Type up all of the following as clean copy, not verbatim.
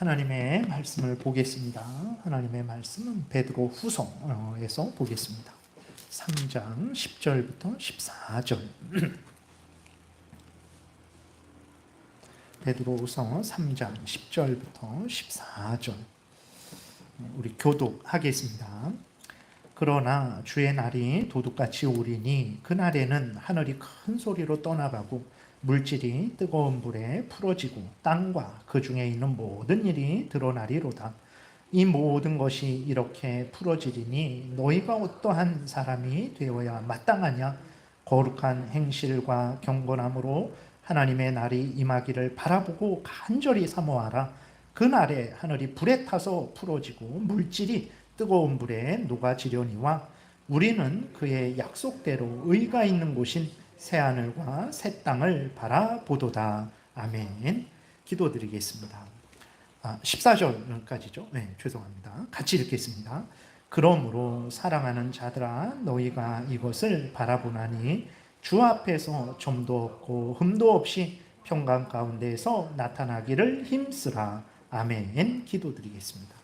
하나님의 말씀을 보겠습니다. 하나님의 말씀은 베드로 후서에서 보겠습니다. 3장 10절부터 14절. 베드로 후서 3장 10절부터 14절. 우리 교독하겠습니다. 그러나 주의 날이 도둑같이 오리니 그날에는 하늘이 큰 소리로 떠나가고 물질이 뜨거운 불에 풀어지고 땅과 그 중에 있는 모든 일이 드러나리로다. 이 모든 것이 이렇게 풀어지리니 너희가 어떠한 사람이 되어야 마땅하냐? 거룩한 행실과 경건함으로 하나님의 날이 임하기를 바라보고 간절히 사모하라. 그 날에 하늘이 불에 타서 풀어지고 물질이 뜨거운 불에 녹아지려니와 우리는 그의 약속대로 의가 있는 곳인 새하늘과 새 땅을 바라보도다. 아멘. 기도드리겠습니다. 14절까지죠. 네, 죄송합니다. 같이 읽겠습니다. 그러므로 사랑하는 자들아 너희가 이것을 바라보나니 주 앞에서 점도 없고 흠도 없이 평강 가운데에서 나타나기를 힘쓰라. 아멘. 기도드리겠습니다.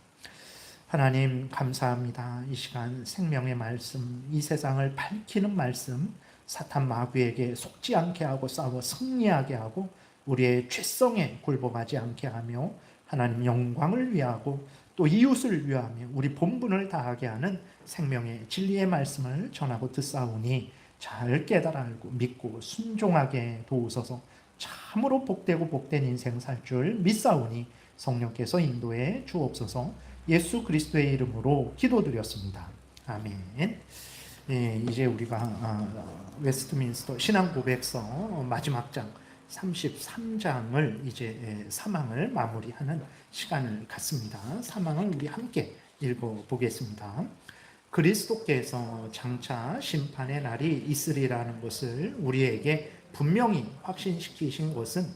하나님 감사합니다. 이 시간 생명의 말씀, 이 세상을 밝히는 말씀, 사탄 마귀에게 속지 않게 하고 싸워 승리하게 하고 우리의 죄성에 굴복하지 않게 하며 하나님 영광을 위하고 또 이웃을 위하며 우리 본분을 다하게 하는 생명의 진리의 말씀을 전하고 듣사오니 잘 깨달아 알고 믿고 순종하게 도우소서. 참으로 복되고 복된 인생 살 줄 믿사오니 성령께서 인도해 주옵소서. 예수 그리스도의 이름으로 기도드렸습니다. 아멘. 예, 이제 우리가 웨스트민스터 신앙고백서 마지막 장 33장을 이제 사망을 마무리하는 시간을 갖습니다. 사망을 우리 함께 읽어보겠습니다. 그리스도께서 장차 심판의 날이 있으리라는 것을 우리에게 분명히 확신시키신 것은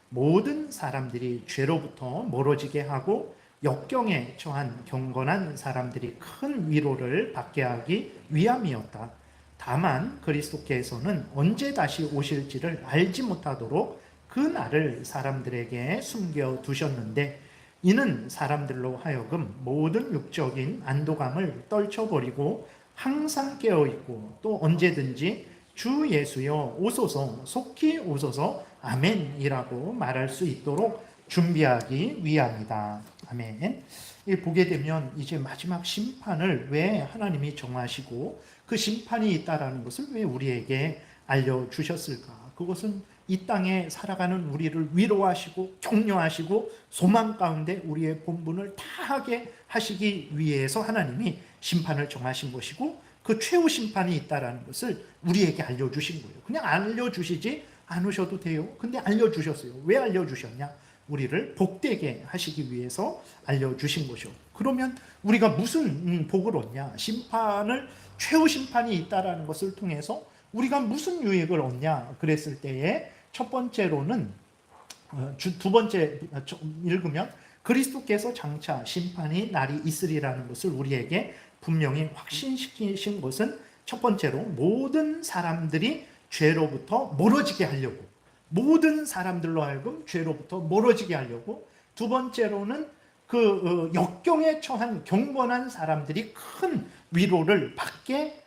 모든 사람들이 죄로부터 멀어지게 하고 역경에 처한 경건한 사람들이 큰 위로를 받게 하기 위함이었다. 다만 그리스도께서는 언제 다시 오실지를 알지 못하도록 그 날을 사람들에게 숨겨두셨는데 이는 사람들로 하여금 모든 육적인 안도감을 떨쳐버리고 항상 깨어있고 또 언제든지 주 예수여 오소서 속히 오소서 아멘이라고 말할 수 있도록 준비하기 위함이다. 아멘. 보게 되면 이제 마지막 심판을 왜 하나님이 정하시고 그 심판이 있다라는 것을 왜 우리에게 알려주셨을까? 그것은 이 땅에 살아가는 우리를 위로하시고 격려하시고 소망 가운데 우리의 본분을 다하게 하시기 위해서 하나님이 심판을 정하신 것이고 그 최후 심판이 있다라는 것을 우리에게 알려주신 거예요. 그냥 알려주시지 않으셔도 돼요. 근데 알려주셨어요. 왜 알려주셨냐? 우리를 복되게 하시기 위해서 알려주신 것이요. 그러면 우리가 무슨 복을 얻냐? 심판을 최후 심판이 있다라는 것을 통해서 우리가 무슨 유익을 얻냐? 그랬을 때에 첫 번째로는 두 번째 읽으면 그리스도께서 장차 심판이 날이 있으리라는 것을 우리에게 분명히 확신시키신 것은 첫 번째로 모든 사람들이 죄로부터 멀어지게 하려고 모든 사람들로 하여금 죄로부터 멀어지게 하려고 두 번째로는 그 역경에 처한 경건한 사람들이 큰 위로를 받게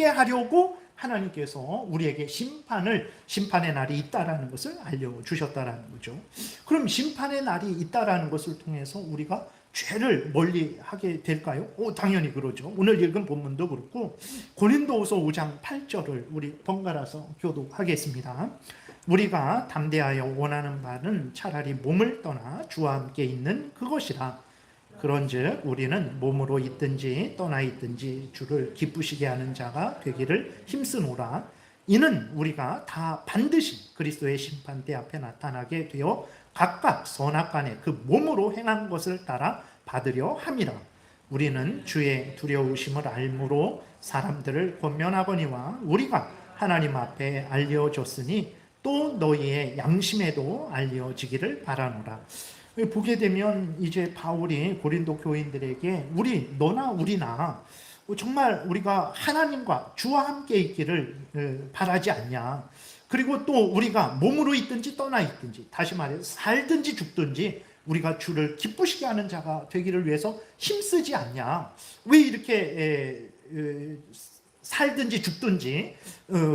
하려고 하나님께서 우리에게 심판의 날이 있다라는 것을 알려주셨다라는 거죠. 그럼 심판의 날이 있다라는 것을 통해서 우리가 죄를 멀리 하게 될까요? 당연히 그러죠. 오늘 읽은 본문도 그렇고 고린도후서 5장 8절을 우리 번갈아서 교독하겠습니다. 우리가 담대하여 원하는 바는 차라리 몸을 떠나 주와 함께 있는 그것이라. 그런즉 우리는 몸으로 있든지 떠나 있든지 주를 기쁘시게 하는 자가 되기를 힘쓰노라. 이는 우리가 다 반드시 그리스도의 심판대 앞에 나타나게 되어 각각 선악간에 그 몸으로 행한 것을 따라 받으려 함이라. 우리는 주의 두려우심을 알므로 사람들을 권면하거니와 우리가 하나님 앞에 알려졌으니 또 너희의 양심에도 알려지기를 바라노라. 보게 되면 이제 바울이 고린도 교인들에게 너나 우리나 정말 우리가 하나님과 주와 함께 있기를 바라지 않냐. 그리고 또 우리가 몸으로 있든지 떠나 있든지 다시 말해서 살든지 죽든지 우리가 주를 기쁘시게 하는 자가 되기를 위해서 힘쓰지 않냐? 왜 이렇게 살든지 죽든지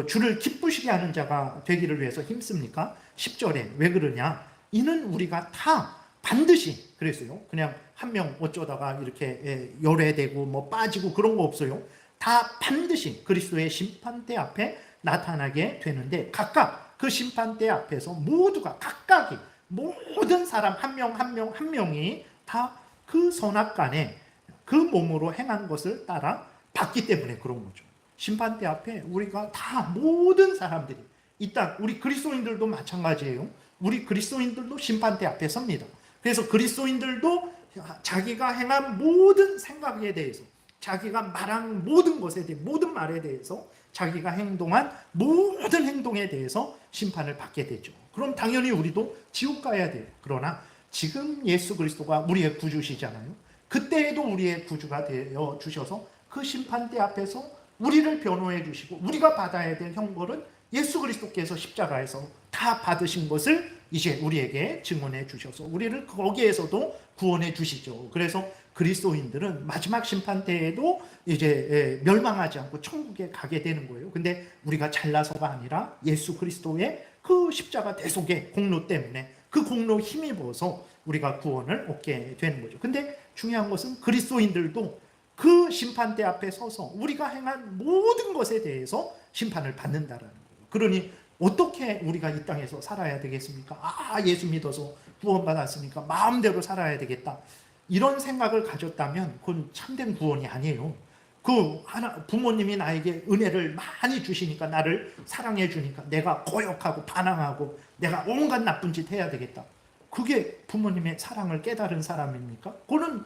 주를 기쁘시게 하는 자가 되기를 위해서 힘씁니까? 10절에 왜 그러냐? 이는 우리가 다 반드시 그랬어요. 그냥 한 명 어쩌다가 이렇게 열애되고 뭐 빠지고 그런 거 없어요. 다 반드시 그리스도의 심판대 앞에 나타나게 되는데, 각각 그 심판대 앞에서 모두가 각각이, 모든 사람 한 명 한 명 한 명이 다 그 선악간에 그 몸으로 행한 것을 따라 받기 때문에 그런 거죠. 심판대 앞에 우리가 다, 모든 사람들이, 일단 우리 그리스도인들도 마찬가지예요. 우리 그리스도인들도 심판대 앞에 섭니다. 그래서 그리스도인들도 자기가 행한 모든 생각에 대해서, 자기가 말한 모든 것에 대해, 모든 말에 대해서, 자기가 행동한 모든 행동에 대해서 심판을 받게 되죠. 그럼 당연히 우리도 지옥 가야 돼요. 그러나 지금 예수 그리스도가 우리의 구주시잖아요. 그때에도 우리의 구주가 되어 주셔서 그 심판대 앞에서 우리를 변호해 주시고, 우리가 받아야 될 형벌은 예수 그리스도께서 십자가에서 다 받으신 것을 이제 우리에게 증언해 주셔서 우리를 거기에서도 구원해 주시죠. 그래서 그리스도인들은 마지막 심판 때에도 이제 멸망하지 않고 천국에 가게 되는 거예요. 근데 우리가 잘나서가 아니라 예수 그리스도의 그 십자가 대속의 공로 때문에, 그 공로 힘입어서 우리가 구원을 얻게 되는 거죠. 근데 중요한 것은 그리스도인들도 그 심판대 앞에 서서 우리가 행한 모든 것에 대해서 심판을 받는다라는 거예요. 그러니 어떻게 우리가 이 땅에서 살아야 되겠습니까? 예수 믿어서 구원받았으니까 마음대로 살아야 되겠다, 이런 생각을 가졌다면 그건 참된 구원이 아니에요. 부모님이 나에게 은혜를 많이 주시니까, 나를 사랑해 주니까 내가 거역하고 반항하고 내가 온갖 나쁜 짓 해야 되겠다, 그게 부모님의 사랑을 깨달은 사람입니까? 그거는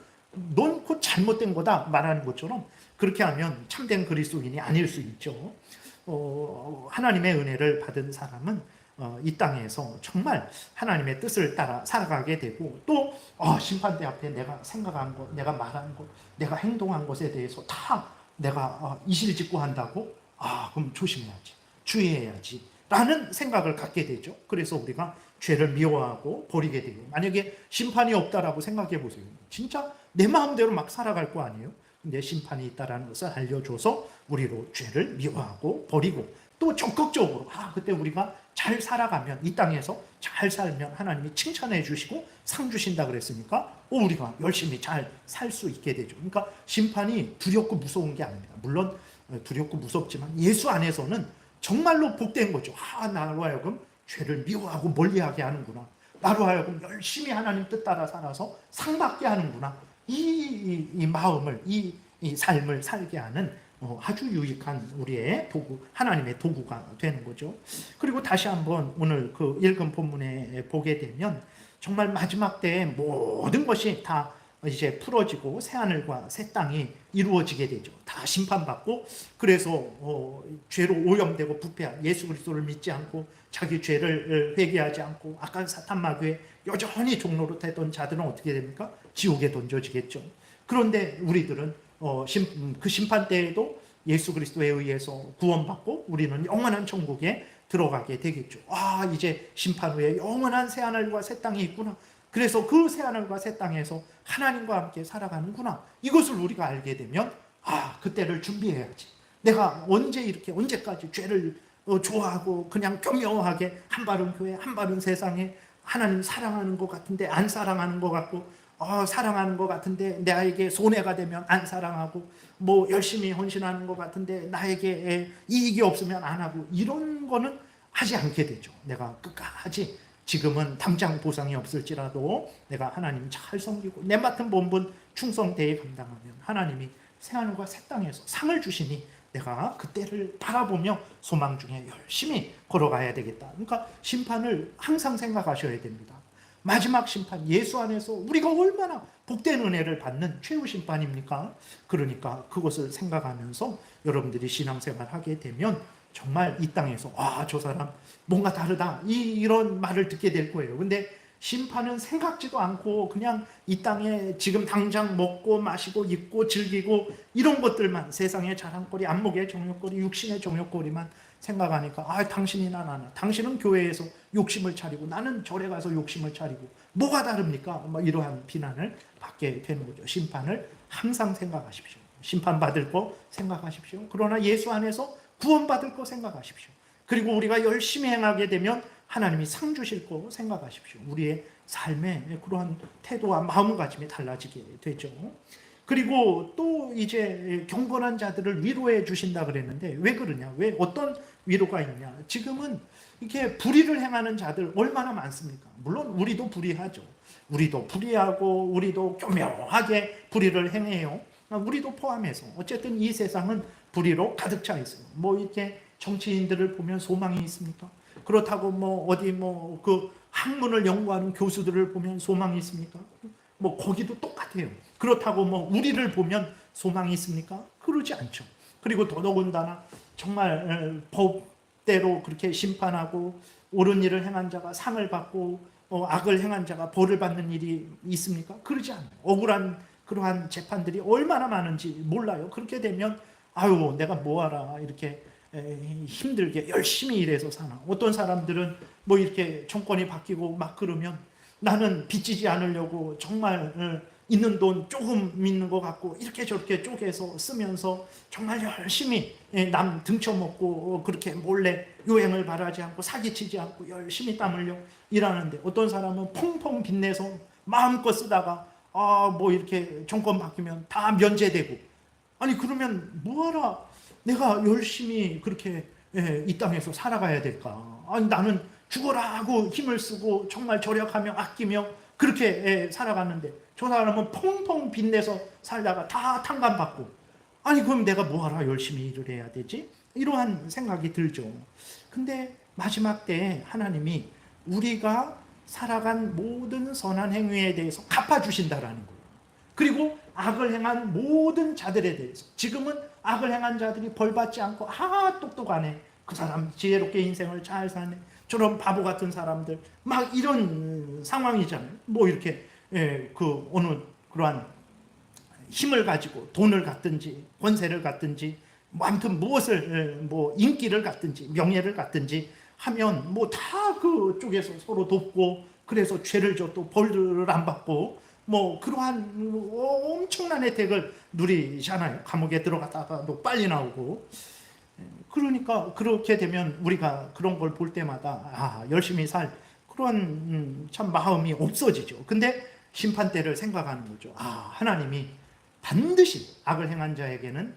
넌 곧 잘못된 거다 말하는 것처럼, 그렇게 하면 참된 그리스도인이 아닐 수 있죠. 하나님의 은혜를 받은 사람은 이 땅에서 정말 하나님의 뜻을 따라 살아가게 되고, 또 심판대 앞에 내가 생각한 것, 내가 말한 것, 내가 행동한 것에 대해서 다 내가 이실직고한다고? 그럼 조심해야지, 주의해야지 라는 생각을 갖게 되죠. 그래서 우리가 죄를 미워하고 버리게 돼요. 만약에 심판이 없다라고 생각해 보세요. 진짜 내 마음대로 막 살아갈 거 아니에요? 근데 심판이 있다라는 것을 알려줘서 우리로 죄를 미워하고 버리고, 또 적극적으로 그때 우리가 잘 살아가면, 이 땅에서 잘 살면 하나님이 칭찬해 주시고 상 주신다 그랬으니까 우리가 열심히 잘 살 수 있게 되죠. 그러니까 심판이 두렵고 무서운 게 아닙니다. 물론 두렵고 무섭지만 예수 안에서는 정말로 복된 거죠. 나로 하여금 죄를 미워하고 멀리하게 하는구나, 나로 하여금 열심히 하나님 뜻 따라 살아서 상 받게 하는구나, 이 마음을, 이 삶을 살게 하는 아주 유익한 우리의 도구, 하나님의 도구가 되는 거죠. 그리고 다시 한번 오늘 그 읽은 본문에 보게 되면 정말 마지막 때에 모든 것이 다 이제 풀어지고 새하늘과 새 땅이 이루어지게 되죠. 다 심판받고, 그래서 죄로 오염되고 부패한, 예수 그리스도를 믿지 않고 자기 죄를 회개하지 않고 악한 사탄 마귀에 여전히 종노릇했던 자들은 어떻게 됩니까? 지옥에 던져지겠죠. 그런데 우리들은 그 심판 때에도 예수 그리스도에 의해서 구원받고 우리는 영원한 천국에 들어가게 되겠죠. 이제 심판 후에 영원한 새하늘과 새 땅이 있구나, 그래서 그 새하늘과 새 땅에서 하나님과 함께 살아가는구나, 이것을 우리가 알게 되면 그때를 준비해야지. 내가 언제까지 죄를 좋아하고 그냥 교묘하게 한 발은 교회 한 발은 세상에 하나님 사랑하는 것 같은데 안 사랑하는 것 같고, 사랑하는 것 같은데 나에게 손해가 되면 안 사랑하고, 뭐 열심히 헌신하는 것 같은데 나에게 이익이 없으면 안 하고, 이런 거는 하지 않게 되죠. 내가 끝까지, 지금은 당장 보상이 없을지라도 내가 하나님 잘 섬기고 내 맡은 본분 충성되게 감당하면 하나님이 새하늘과 새 땅에서 상을 주시니 내가 그때를 바라보며 소망 중에 열심히 걸어가야 되겠다. 그러니까 심판을 항상 생각하셔야 됩니다. 마지막 심판, 예수 안에서 우리가 얼마나 복된 은혜를 받는 최후 심판입니까? 그러니까 그것을 생각하면서 여러분들이 신앙생활 하게 되면 정말 이 땅에서 저 사람 뭔가 다르다, 이런 말을 듣게 될 거예요. 근데 심판은 생각지도 않고 그냥 이 땅에 지금 당장 먹고 마시고 입고 즐기고 이런 것들만, 세상의 자랑거리, 안목의 정욕거리, 육신의 정욕거리만 생각하니까 당신이나 나나, 당신은 교회에서 욕심을 차리고 나는 절에 가서 욕심을 차리고 뭐가 다릅니까? 이러한 비난을 받게 되는 거죠. 심판을 항상 생각하십시오. 심판받을 거 생각하십시오. 그러나 예수 안에서 구원받을 거 생각하십시오. 그리고 우리가 열심히 행하게 되면 하나님이 상 주실 거 생각하십시오. 우리의 삶의 그러한 태도와 마음가짐이 달라지게 되죠. 그리고 또 이제 경건한 자들을 위로해 주신다 그랬는데 왜 그러냐? 왜 어떤 위로가 있냐? 지금은 이렇게 불의를 행하는 자들 얼마나 많습니까? 물론 우리도 불의하죠. 우리도 불의하고 우리도 교묘하게 불의를 행해요. 우리도 포함해서 어쨌든 이 세상은 불의로 가득 차 있어요. 이렇게 정치인들을 보면 소망이 있습니까? 그렇다고 어디 그 학문을 연구하는 교수들을 보면 소망이 있습니까? 거기도 똑같아요. 그렇다고 우리를 보면 소망이 있습니까? 그러지 않죠. 그리고 더더군다나 정말 법대로 그렇게 심판하고 옳은 일을 행한 자가 상을 받고 악을 행한 자가 벌을 받는 일이 있습니까? 그러지 않아요. 억울한 그러한 재판들이 얼마나 많은지 몰라요. 그렇게 되면 아유 내가 뭐하라 이렇게 힘들게 열심히 일해서 사나. 어떤 사람들은 이렇게 정권이 바뀌고 막 그러면 나는 빚지지 않으려고 정말 있는 돈 조금 있는 것 같고 이렇게 저렇게 쪼개서 쓰면서 정말 열심히 남 등쳐먹고 그렇게 몰래 유행을 바라지 않고 사기치지 않고 열심히 땀 흘려 일하는데 어떤 사람은 펑펑 빚내서 마음껏 쓰다가 이렇게 정권 바뀌면 다 면제되고 아니 그러면 뭐하라 내가 열심히 그렇게 이 땅에서 살아가야 될까? 아니 나는 죽어라 하고 힘을 쓰고 정말 절약하며 아끼며 그렇게 살아갔는데 저 사람은 펑펑 빚내서 살다가 다 탕감받고 아니 그럼 내가 뭐하라 열심히 일을 해야 되지? 이러한 생각이 들죠. 근데 마지막 때에 하나님이 우리가 살아간 모든 선한 행위에 대해서 갚아주신다라는 거예요. 그리고 악을 행한 모든 자들에 대해서 지금은 악을 행한 자들이 벌받지 않고 똑똑하네 그 사람 지혜롭게 인생을 잘 사네 저런 바보 같은 사람들 막 이런 상황이잖아요. 이렇게 어느 그러한 힘을 가지고 돈을 갖든지 권세를 갖든지 아무튼 무엇을 인기를 갖든지 명예를 갖든지 하면 다 그쪽에서 서로 돕고 그래서 죄를 져도 벌을 안 받고 그러한 엄청난 혜택을 누리잖아요. 감옥에 들어갔다가도 빨리 나오고. 그러니까 그렇게 되면 우리가 그런 걸 볼 때마다 열심히 살 그런 참 마음이 없어지죠. 근데 심판 때를 생각하는 거죠. 하나님이 반드시 악을 행한 자에게는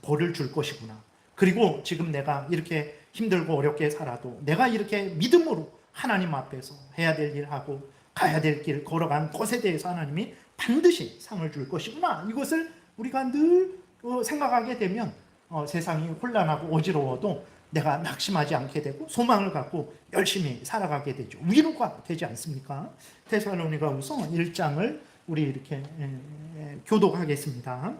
벌을 줄 것이구나. 그리고 지금 내가 이렇게 힘들고 어렵게 살아도 내가 이렇게 믿음으로 하나님 앞에서 해야 될 일 하고 가야 될 길 걸어간 것에 대해서 하나님이 반드시 상을 줄 것이구나. 이것을 우리가 늘 생각하게 되면 세상이 혼란하고 어지러워도 내가 낙심하지 않게 되고 소망을 갖고 열심히 살아가게 되죠. 위로가 되지 않습니까? 데살로니가후서 1장을 우리 이렇게 교독하겠습니다.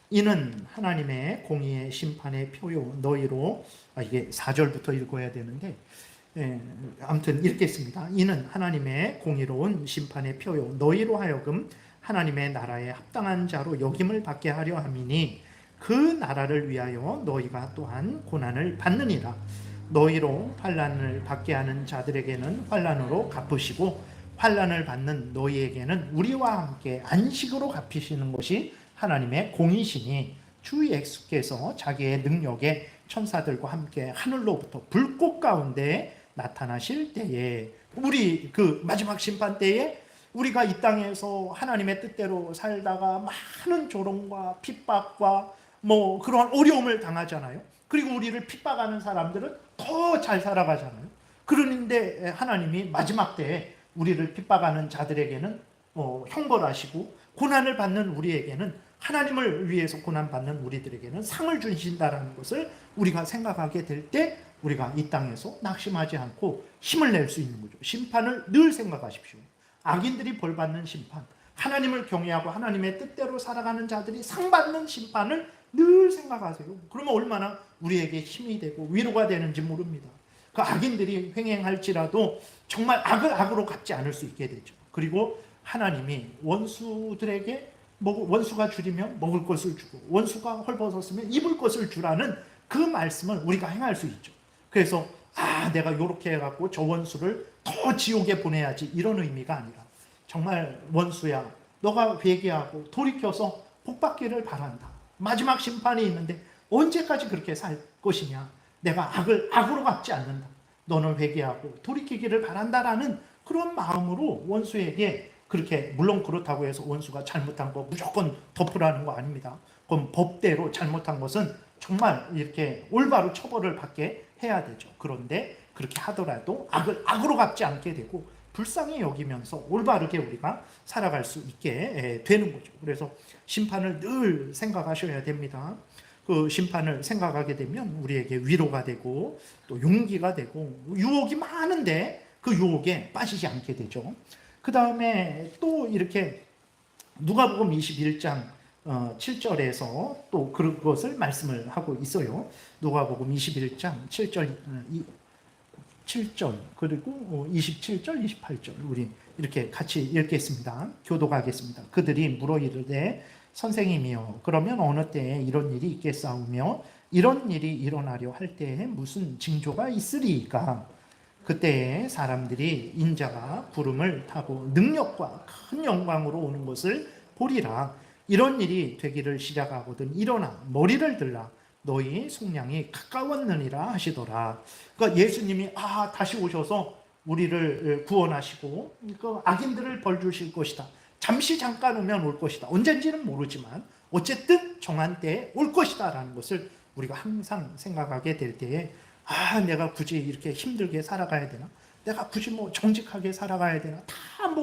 이는 하나님의 공의의 심판의 표요 너희로 이게 4절부터 읽어야 되는데 아무튼 읽겠습니다. 이는 하나님의 공의로운 심판의 표요 너희로 하여금 하나님의 나라에 합당한 자로 여김을 받게 하려 함이니 그 나라를 위하여 너희가 또한 고난을 받느니라. 너희로 환난을 받게 하는 자들에게는 환난으로 갚으시고 환난을 받는 너희에게는 우리와 함께 안식으로 갚으시는 것이 하나님의 공이시니 주 예수께서 자기의 능력에 천사들과 함께 하늘로부터 불꽃 가운데 나타나실 때에 우리 그 마지막 심판 때에 우리가 이 땅에서 하나님의 뜻대로 살다가 많은 조롱과 핍박과 그런 어려움을 당하잖아요. 그리고 우리를 핍박하는 사람들은 더 잘 살아가잖아요. 그런데 하나님이 마지막 때에 우리를 핍박하는 자들에게는 형벌하시고 고난을 받는 우리에게는 하나님을 위해서 고난받는 우리들에게는 상을 주신다라는 것을 우리가 생각하게 될 때 우리가 이 땅에서 낙심하지 않고 힘을 낼 수 있는 거죠. 심판을 늘 생각하십시오. 악인들이 벌받는 심판, 하나님을 경외하고 하나님의 뜻대로 살아가는 자들이 상 받는 심판을 늘 생각하세요. 그러면 얼마나 우리에게 힘이 되고 위로가 되는지 모릅니다. 그 악인들이 횡행할지라도 정말 악을 악으로 갚지 않을 수 있게 되죠. 그리고 하나님이 원수들에게 원수가 줄이면 먹을 것을 주고 원수가 헐벗었으면 입을 것을 주라는 그 말씀을 우리가 행할 수 있죠. 그래서 내가 이렇게 해갖고 저 원수를 더 지옥에 보내야지 이런 의미가 아니라 정말 원수야, 너가 회개하고 돌이켜서 복받기를 바란다. 마지막 심판이 있는데 언제까지 그렇게 살 것이냐. 내가 악을 악으로 갚지 않는다. 너는 회개하고 돌이키기를 바란다라는 그런 마음으로 원수에게, 그렇게 물론 그렇다고 해서 원수가 잘못한 거 무조건 덮으라는 거 아닙니다. 그럼 법대로 잘못한 것은 정말 이렇게 올바로 처벌을 받게 해야 되죠. 그런데 그렇게 하더라도 악을 악으로 갚지 않게 되고 불쌍히 여기면서 올바르게 우리가 살아갈 수 있게 되는 거죠. 그래서 심판을 늘 생각하셔야 됩니다. 그 심판을 생각하게 되면 우리에게 위로가 되고 또 용기가 되고, 유혹이 많은데 그 유혹에 빠지지 않게 되죠. 그 다음에 또 이렇게 누가복음 21장 7절에서 또 그것을 말씀을 하고 있어요. 누가복음 21장 7절 그리고 27절 28절 우리 이렇게 같이 읽겠습니다. 교독하겠습니다. 그들이 물어 이르되 선생님이여, 그러면 어느 때에 이런 일이 있겠사오며 이런 일이 일어나려 할 때에 무슨 징조가 있으리이까? 그때에 사람들이 인자가 구름을 타고 능력과 큰 영광으로 오는 것을 보리라. 이런 일이 되기를 시작하거든 일어나 머리를 들라. 너희 속량이 가까웠느니라 하시더라. 그러니까 예수님이 다시 오셔서 우리를 구원하시고 그 악인들을 벌 주실 것이다. 잠시 잠깐 오면 올 것이다. 언젠지는 모르지만 어쨌든 정한 때에 올 것이다 라는 것을 우리가 항상 생각하게 될 때에 내가 굳이 이렇게 힘들게 살아가야 되나? 내가 굳이 정직하게 살아가야 되나? 다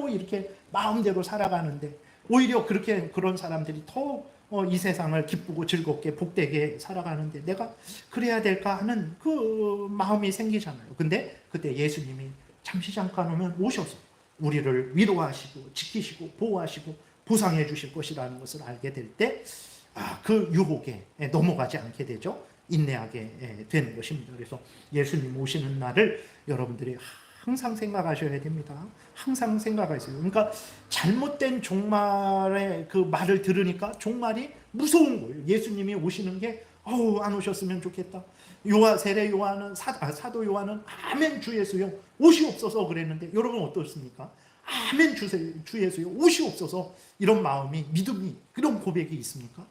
이렇게 마음대로 살아가는데 오히려 그런 사람들이 더 이 세상을 기쁘고 즐겁게 복되게 살아가는데 내가 그래야 될까 하는 그 마음이 생기잖아요. 근데 그때 예수님이 잠시 잠깐 오면 오셔서 우리를 위로하시고 지키시고 보호하시고 보상해 주실 것이라는 것을 알게 될 때 그 유혹에 넘어가지 않게 되죠. 인내하게 되는 것입니다. 그래서 예수님 오시는 날을 여러분들이 항상 생각하셔야 됩니다. 항상 생각하세요. 그러니까 잘못된 종말의 그 말을 들으니까 종말이 무서운 거예요. 예수님이 오시는 게 안 오셨으면 좋겠다. 세례 요한은 사도 요한은 아멘 주 예수여 오시옵소서 그랬는데 여러분 어떻습니까? 아멘 주 예수여 오시옵소서 이런 마음이, 믿음이, 그런 고백이 있습니까?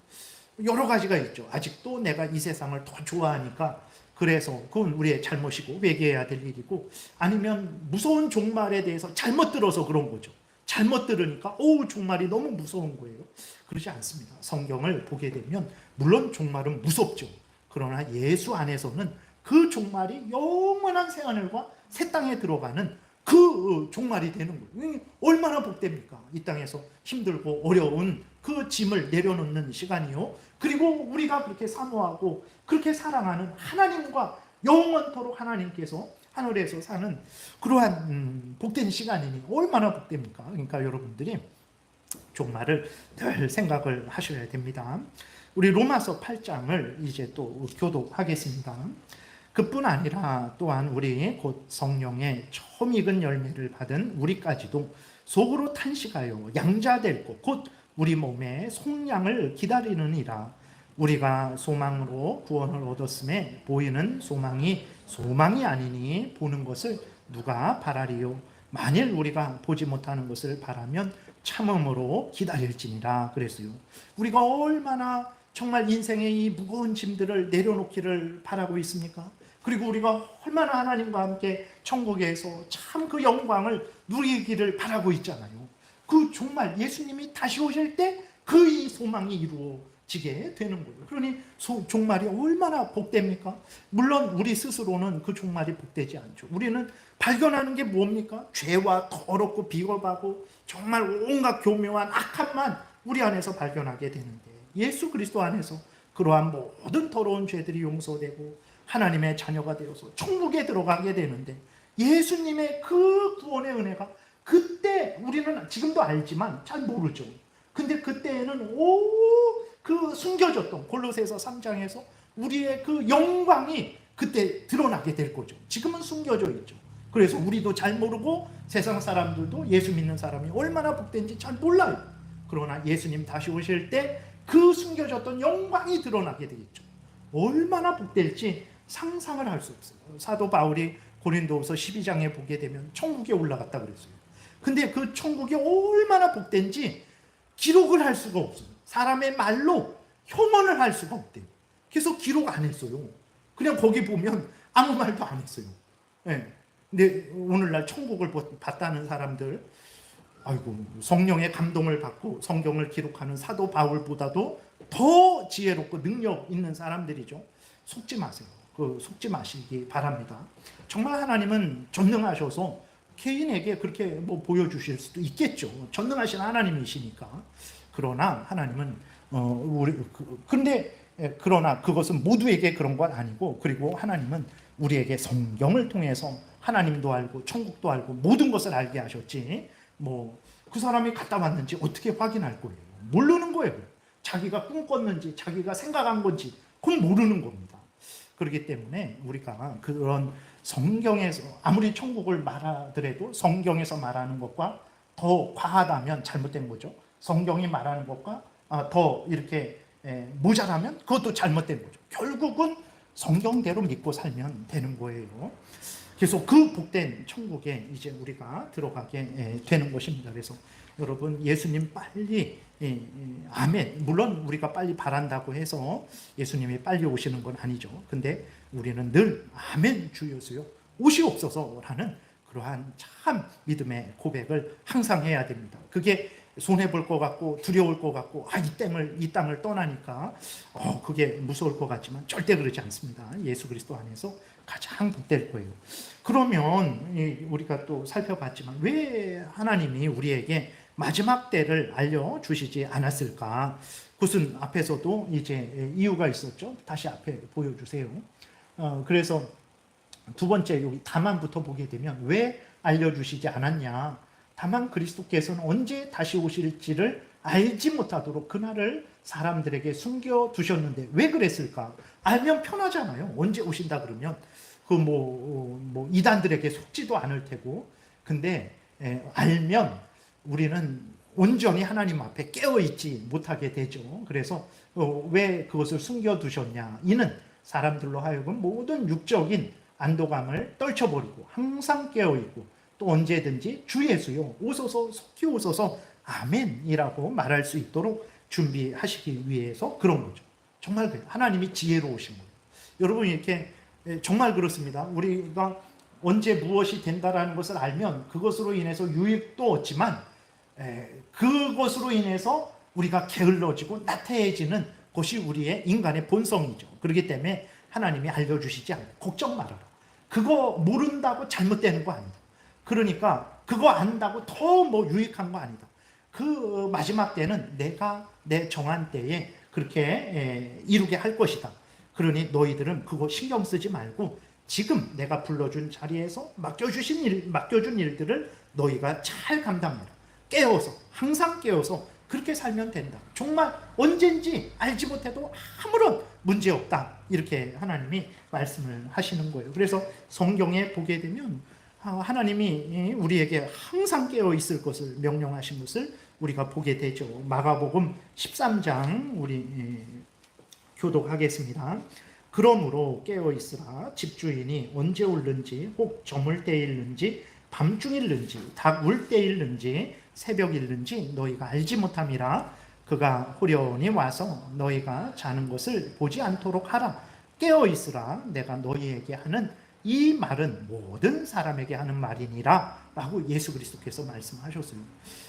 여러 가지가 있죠. 아직도 내가 이 세상을 더 좋아하니까 그래서 그건 우리의 잘못이고 회개해야 될 일이고, 아니면 무서운 종말에 대해서 잘못 들어서 그런 거죠. 잘못 들으니까 종말이 너무 무서운 거예요. 그러지 않습니다. 성경을 보게 되면 물론 종말은 무섭죠. 그러나 예수 안에서는 그 종말이 영원한 새하늘과 새 땅에 들어가는 그 종말이 되는 거예요. 얼마나 복됩니까? 이 땅에서 힘들고 어려운 그 짐을 내려놓는 시간이요. 그리고 우리가 그렇게 사모하고 그렇게 사랑하는 하나님과 영원토록 하나님께서 하늘에서 사는 그러한 복된 시간이니 얼마나 복됩니까? 그러니까 여러분들이 종말을 늘 생각을 하셔야 됩니다. 우리 로마서 8장을 이제 또 교독하겠습니다. 그뿐 아니라 또한 우리 곧 성령의 처음 익은 열매를 받은 우리까지도 속으로 탄식하여 양자될 것 곧 우리 몸의 속량을 기다리느니라. 우리가 소망으로 구원을 얻었음에 보이는 소망이 아니니 보는 것을 누가 바라리요. 만일 우리가 보지 못하는 것을 바라면 참음으로 기다릴지니라 그랬어요. 우리가 얼마나 정말 인생의 이 무거운 짐들을 내려놓기를 바라고 있습니까? 그리고 우리가 얼마나 하나님과 함께 천국에서 참 그 영광을 누리기를 바라고 있잖아요. 그 정말 예수님이 다시 오실 때 그 이 소망이 이루어지게 되는 거예요. 그러니 종말이 얼마나 복됩니까? 물론 우리 스스로는 그 종말이 복되지 않죠. 우리는 발견하는 게 뭡니까? 죄와 더럽고 비겁하고 정말 온갖 교묘한 악함만 우리 안에서 발견하게 되는데, 예수 그리스도 안에서 그러한 모든 더러운 죄들이 용서되고 하나님의 자녀가 되어서 천국에 들어가게 되는데, 예수님의 그 구원의 은혜가 그때 우리는 지금도 알지만 잘 모르죠. 근데 그때에는 그 숨겨졌던 골로새서 3장에서 우리의 그 영광이 그때 드러나게 될 거죠. 지금은 숨겨져 있죠. 그래서 우리도 잘 모르고 세상 사람들도 예수 믿는 사람이 얼마나 복된지 잘 몰라요. 그러나 예수님 다시 오실 때 그 숨겨졌던 영광이 드러나게 되겠죠. 얼마나 복될지 상상을 할 수 없어요. 사도 바울이 고린도후서 12장에 보게 되면 천국에 올라갔다 그랬어요. 근데 그 천국이 얼마나 복된지 기록을 할 수가 없어요. 사람의 말로 형언을 할 수가 없대요. 그래서 기록 안 했어요. 그냥 거기 보면 아무 말도 안 했어요. 예. 근데 오늘날 천국을 봤다는 사람들, 아이고, 성령의 감동을 받고 성경을 기록하는 사도 바울보다도 더 지혜롭고 능력 있는 사람들이죠. 속지 마세요. 속지 마시기 바랍니다. 정말 하나님은 전능하셔서 개인에게 그렇게 뭐 보여주실 수도 있겠죠. 전능하신 하나님이시니까. 그러나 하나님은 그러나 그것은 모두에게 그런 건 아니고, 그리고 하나님은 우리에게 성경을 통해서 하나님도 알고 천국도 알고 모든 것을 알게 하셨지, 뭐 그 사람이 갔다 왔는지 어떻게 확인할 거예요? 모르는 거예요. 자기가 꿈꿨는지 자기가 생각한 건지 그건 모르는 겁니다. 그렇기 때문에 우리가 그런 성경에서 아무리 천국을 말하더라도 성경에서 말하는 것과 더 과하다면 잘못된 거죠. 성경이 말하는 것과 더 이렇게 모자라면 그것도 잘못된 거죠. 결국은 성경대로 믿고 살면 되는 거예요. 그래서 그 복된 천국에 이제 우리가 들어가게 되는 것입니다. 그래서 여러분, 예수님 빨리, 아멘. 물론 우리가 빨리 바란다고 해서 예수님이 빨리 오시는 건 아니죠. 근데 우리는 늘 아멘 주 예수여 오시옵소서라는 그러한 참 믿음의 고백을 항상 해야 됩니다. 그게 손해볼 것 같고 두려울 것 같고 이 땅을 떠나니까 그게 무서울 것 같지만 절대 그러지 않습니다. 예수 그리스도 안에서 가장 복될 거예요. 그러면 우리가 또 살펴봤지만 왜 하나님이 우리에게 마지막 때를 알려주시지 않았을까? 그것은 앞에서도 이제 이유가 있었죠. 다시 앞에 보여주세요. 그래서 두 번째 여기 다만부터 보게 되면 왜 알려주시지 않았냐? 다만 그리스도께서는 언제 다시 오실지를 알지 못하도록 그날을 사람들에게 숨겨두셨는데 왜 그랬을까? 알면 편하잖아요. 언제 오신다 그러면 이단들에게 속지도 않을 테고. 근데 알면 우리는 온전히 하나님 앞에 깨어있지 못하게 되죠. 그래서 왜 그것을 숨겨두셨냐? 이는 사람들로 하여금 모든 육적인 안도감을 떨쳐버리고 항상 깨어있고 또 언제든지 주 예수여 오소서 속히 오소서 아멘이라고 말할 수 있도록 준비하시기 위해서 그런 거죠. 정말 그래요. 하나님이 지혜로우신 거예요. 여러분, 이렇게 정말 그렇습니다. 우리가 언제 무엇이 된다라는 것을 알면 그것으로 인해서 유익도 얻지만 그것으로 인해서 우리가 게을러지고 나태해지는 것이 우리의 인간의 본성이죠. 그렇기 때문에 하나님이 알려주시지 않고 걱정 말아라. 그거 모른다고 잘못되는 거 아니다. 그러니까 그거 안다고 더 유익한 거 아니다. 그 마지막 때는 내가 내 정한 때에 그렇게 이루게 할 것이다. 그러니 너희들은 그거 신경 쓰지 말고 지금 내가 불러준 자리에서 맡겨준 일들을 너희가 잘 감당해라. 깨어서, 항상 깨어서 그렇게 살면 된다. 정말 언젠지 알지 못해도 아무런 문제 없다. 이렇게 하나님이 말씀을 하시는 거예요. 그래서 성경에 보게 되면 하나님이 우리에게 항상 깨어 있을 것을 명령하신 것을 우리가 보게 되죠. 마가복음 13장 우리 교독하겠습니다. 그러므로 깨어 있으라. 집주인이 언제 올는지 혹 저물 때일는지 밤중일는지 닭 울 때일는지 새벽일는지 너희가 알지 못함이라. 그가 호련히 와서 너희가 자는 것을 보지 않도록 하라. 깨어 있으라. 내가 너희에게 하는 이 말은 모든 사람에게 하는 말이니라 라고 예수 그리스도께서 말씀하셨어요.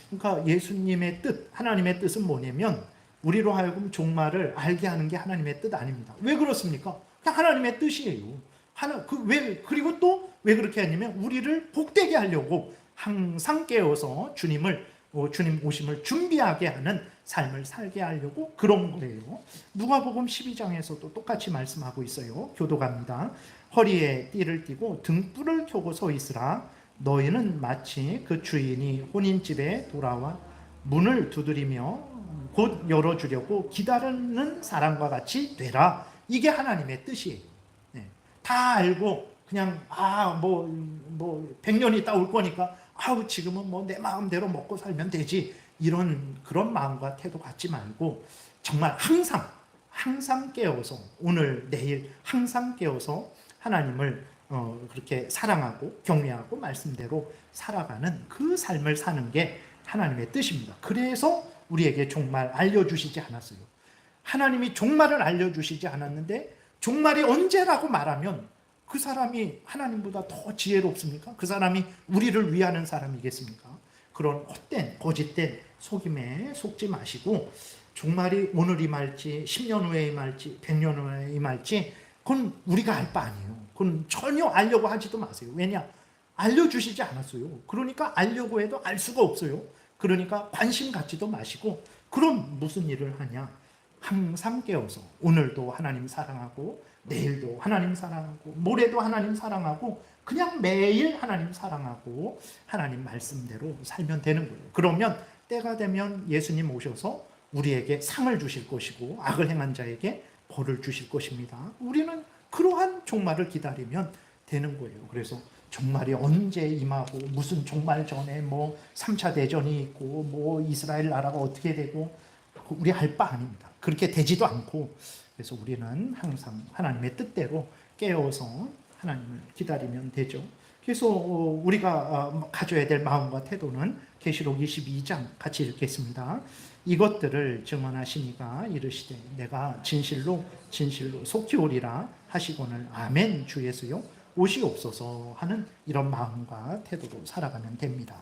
그러니까 예수님의 뜻, 하나님의 뜻은 뭐냐면 우리로 하여금 종말을 알게 하는 게 하나님의 뜻 아닙니다. 왜 그렇습니까? 그냥 하나님의 뜻이에요. 그리고 또 왜 그렇게 했냐면 우리를 복되게 하려고 항상 깨어서 주님 오심을 준비하게 하는 삶을 살게 하려고 그런 거예요. 누가복음 12장에서도 똑같이 말씀하고 있어요. 교독합니다. 허리에 띠를 띠고 등불을 켜고 서 있으라. 너희는 마치 그 주인이 혼인집에 돌아와 문을 두드리며 곧 열어주려고 기다리는 사람과 같이 되라. 이게 하나님의 뜻이에요. 네. 다 알고 그냥 100년이 있다 올 거니까 지금은 내 마음대로 먹고 살면 되지, 그런 마음과 태도 갖지 말고 정말 항상 깨어서 오늘 내일 항상 깨어서 하나님을 그렇게 사랑하고 경외하고 말씀대로 살아가는 그 삶을 사는 게 하나님의 뜻입니다. 그래서 우리에게 종말 알려주시지 않았어요. 하나님이 종말을 알려주시지 않았는데 종말이 언제라고 말하면 그 사람이 하나님보다 더 지혜롭습니까? 그 사람이 우리를 위하는 사람이겠습니까? 그런 헛된 거짓된 속임에 속지 마시고 종말이 오늘 임할지 10년 후에 임할지 100년 후에 임할지 그건 우리가 알 바 아니에요. 그건 전혀 알려고 하지도 마세요. 왜냐? 알려주시지 않았어요. 그러니까 알려고 해도 알 수가 없어요. 그러니까 관심 갖지도 마시고 그럼 무슨 일을 하냐? 항상 깨어서 오늘도 하나님 사랑하고 내일도 하나님 사랑하고 모레도 하나님 사랑하고 그냥 매일 하나님 사랑하고 하나님 말씀대로 살면 되는 거예요. 그러면 때가 되면 예수님 오셔서 우리에게 상을 주실 것이고 악을 행한 자에게 벌을 주실 것입니다. 우리는 그러한 종말을 기다리면 되는 거예요. 그래서 종말이 언제 임하고 무슨 종말 전에 뭐 3차 대전이 있고 뭐 이스라엘 나라가 어떻게 되고 우리 알 바 아닙니다. 그렇게 되지도 않고 그래서 우리는 항상 하나님의 뜻대로 깨어서 하나님을 기다리면 되죠. 그래서 우리가 가져야 될 마음과 태도는 계시록 22장 같이 읽겠습니다. 이것들을 증언하시니가 이르시되 내가 진실로 속히 오리라 하시거늘 아멘 주 예수여 오시옵소서 하는 이런 마음과 태도로 살아가면 됩니다.